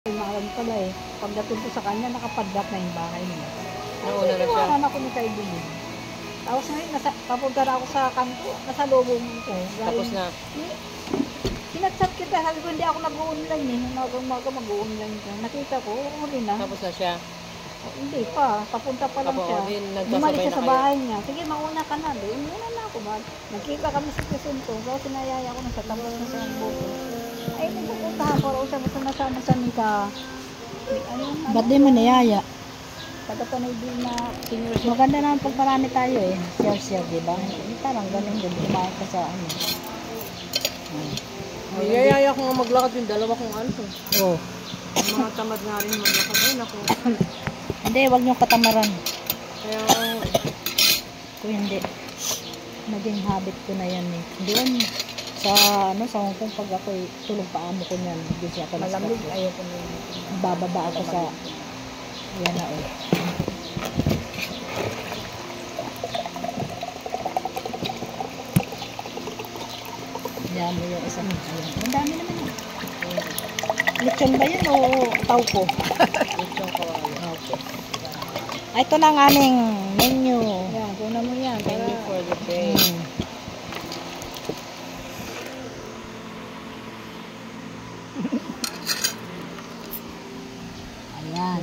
Maalam pala eh. Pagdating ko sa kanya, nakapadlock na yung bahay niya. Nauna na siya. Iniwanan ako ni Kaibigan. Tapos ngayon, papunta na ako sa kanto, nasa lobong ko. Tapos na. Sinat-sat kita, sabi ko hindi ako nag-online eh. Nung umaga mag-online ka. Nakita ko, huli na. Tapos na siya. Hindi pa, papunta pa lang siya. Bumalik siya sa bahay niya. Sige, mauna ka na. Doon muna na ako. Nagkita kami sa Quezon ko. So, sinayaya ko na sa tapos na sa buko. Ay, nagpupuntahan ko raw siya. Basta nasama sa Nika. Ba't di mo niyaya? Taga-tanay din na senior siya. Maganda naman pag marami tayo eh. Share, diba? Parang ganun din. Kumain ka sa ano. Niyayaya ko nga maglakad yung dalawa kong ano. Oo. Mga tamad nga rin maglakad. Ay, naku. Hindi, wag niyong katamaran. Kaya, Kung hindi, naging habit ko na yan eh. Doon, sa Hong Kong, pag ako'y tulog pa amo ko niyan, hindi siya ka Malamig, ayoko na yun. bababa ako sa, yan na oh. Yan mo yung isang, ayan. Ang dami naman yun. Lechon ba yun o taupo? lechong kawali. Okay. Ito na ang aming menu. Yan, kuna mo yan. Thank you for the day. Ayan.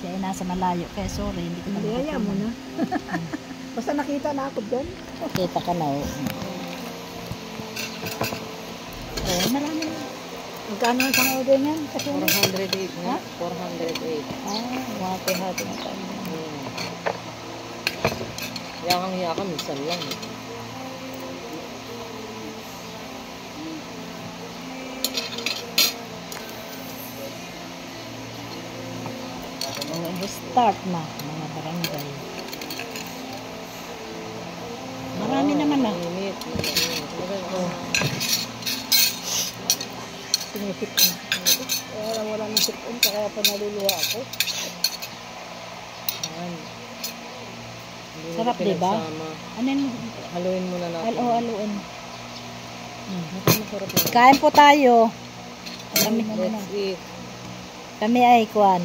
Siya ay nasa malayo. Kaya sorry, hindi ko Hindi, ayaw mo na. Basta nakita na ako doon. Kita ka na. Oh, marami na. Magkano ang isang order niyan? Kasi 408 na. Ha? 408. Hati-hati na tayo. Yakang-yaka, minsan lang. Start na mga barangay. Marami naman na. Init. sinisip ko na. Wala nang sipon, kaya pa naluluwa ako. Ayan. Sarap, diba? Ano yun? Haluin muna natin. Haluin. Masarap na. Kain po tayo. Let's eat. Kami ay kuwan.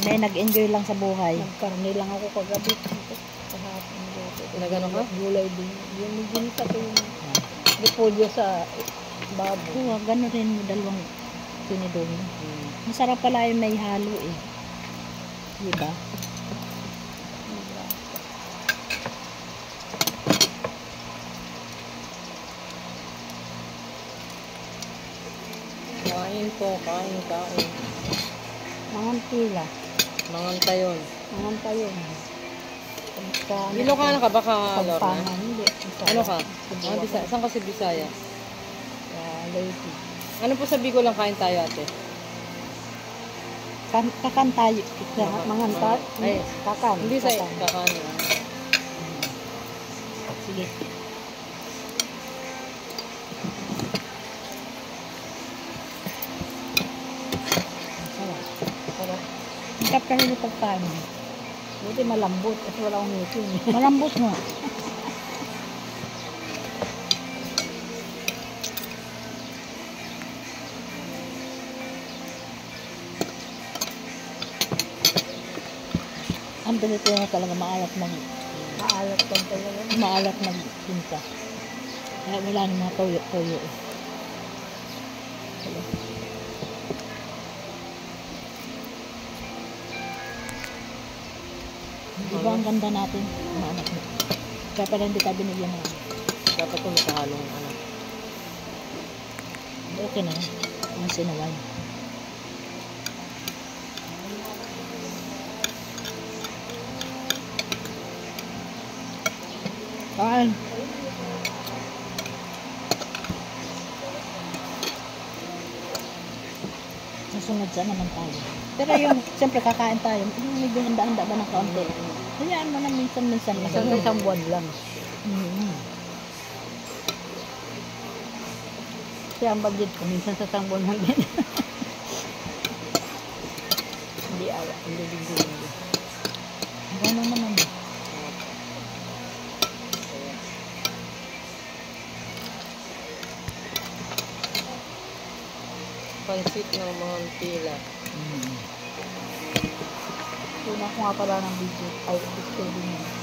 May nag-enjoy lang sa buhay. Nagkarni lang ako kagabi. Kahapon dito. Nagano ka? Gulay din. Yung ginita ko yung repolyo sa babo. Oo, gano'n rin dalawang pinidong. Masarap pala yung may halo eh. Diba? Kain po, kain. Mangantila. Mangantayon. Mangantayon. Ilocano ka ba ka, Lorna? Pampangan. Hindi. Ano ka? Bisaya. Saan kasi Bisaya? Lady. Ano po sabi ko lang kain tayo, ate? Kakan tayo. Mangantat. Ay, Kakan. hindi sa Kakan. kakan. Sige. Ang sarap kasi yung pagkain. Buti malambot kasi wala akong ngipin. Malambot nga. Ang pinito na talaga maalat Maalat kang talaga. maalat pinta. Kaya wala nang mga toyo-toyo eh. Diba ang ganda natin, mga anak mo. Kaya pala hindi ka binigyan na. Dapat kung nakahalong anak. Okay na. Ang sinaway. Kain. Nasunod siya naman tayo. Pero yung, siyempre kakain tayo, medyo handa-handa ba ng kaunti? Hayaan mo na minsan-minsan. Isang buwan lang. Kaya ang budget ko, minsan sa isang buwan lang din. Hindi awa, hindi din. Gano'n naman. pansit ng mga pila. Mm. Una ko nga pala ng video. Ay, gusto din yun.